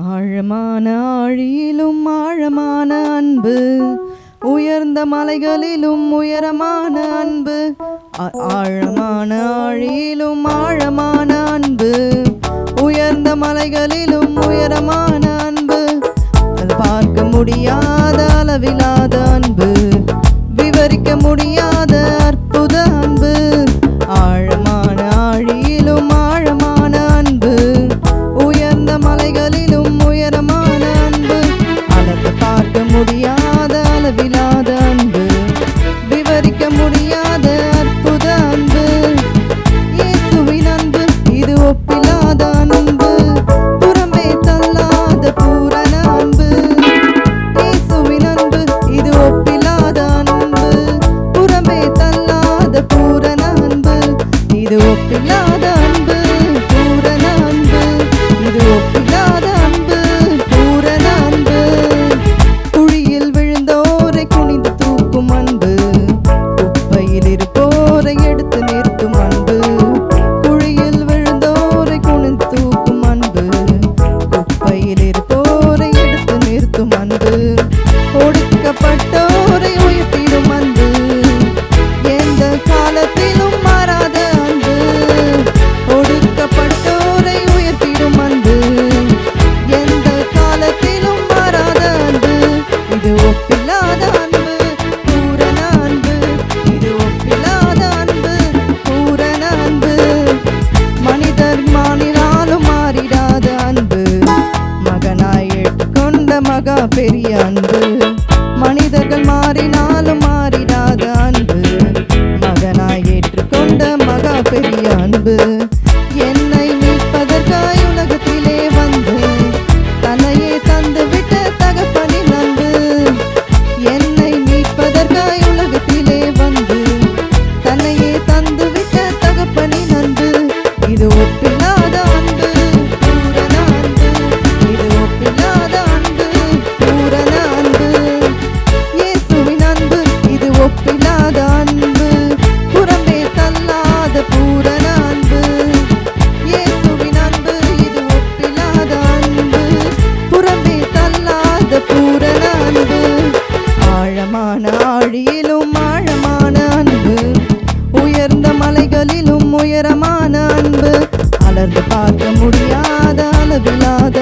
ஆழமான ஆழியிலும் ஆழமான அன்பு, உயர்ந்த மலைகளிலும் உயரமான அன்பு. ஆழமான ஆழியிலும் ஆழமான அன்பு, உயர்ந்த மலைகளிலும் உயரமான அன்பு. அது பார்க்க முடியாத அளவிலாத அன்பு, விவரிக்க முடியாத அற்புத அன்பு. ஆழமான ஆழியிலும் ஆழமான அன்பு, உயர்ந்த மலைகளிலும் உயரமான அன்பு. அளந்து பார்க்க முடியாத அளவிலாத அன்பு, விவரிக்க முடியாத அற்புத அன்பு. இயேசுவின் அன்பு இது ஒப்பில்லாத அன்பு, புறமே தள்ளாத பூரண அன்பு. இயேசுவின் அன்பு இது ஒப்பில்லாத அன்பு, புறமே தள்ளாத பூரண அன்பு. இது ஒப்பில்லாத அன்பு, பூரண அன்பு. இது ஒப்பில்லாத அன்பு, பூரண அன்பு. குழியில் விழுந்தோரை குனிந்து தூக்கும் அன்பு, குப்பையில் இருப்போரை எடுத்து நிறுத்தும் அன்பு. குழியில் விழுந்தோரை குனிந்து தூக்கும் அன்பு, குப்பையில் இருப்போரை எடுத்து நிறுத்தும் அன்பு. ஒடுக்கப்பட்டோரை உயர்த்திடும் அன்பு, எந்த காலத்திலும் மாறாத அன்பு. ஒடுக்கப்பட்டோரை உயர்த்திடும் அன்பு, எந்த காலத்திலும் மாறாத அன்பு. இது ஒப்பில்லாத அன்பு, பூரண அன்பு. இது ஒப்பில்லாத அன்பு, பூரண அன்பு. மனிதர் மாறினாலும் மாறிடாத அன்பு, மகனாய் ஏற்றுக்கொண்ட மகா பெரிய அன்பு. மனிதர்கள் மாறினாலும் மாறிடாத அன்பு, மகனாய் ஏற்றுக்கொண்ட மகா பெரிய அன்பு. என்னை மீட்பதற்காய் உலகத்திலே வந்து தன்னையே தந்து விட்ட தகப்பனின் அன்பு. என்னை மீட்பதற்காய் உலகத்திலே வந்து தன்னையே தந்து விட்ட தகப்பனின் அன்பு. இது ஒப்பில்லாத அன்பு, பூரண அன்பு. இது ஒப்பில்லாத அன்பு, பூரண அன்பு. இயேசுவின் அன்பு இது ஒப்பில்லாத அன்பு, புறமே தள்ளாத பூரண அன்பு. இயேசுவின் அன்பு இது ஒப்பில்லாத அன்பு, புறமே தள்ளாத பூரண அன்பு. ஆழமான ஆழியிலும் ஆழமான அன்பு, உயர்ந்த மலைகளிலும் உயரமான அன்பு. அலர்ந்து பார்க்க முடியாத அளவிலாத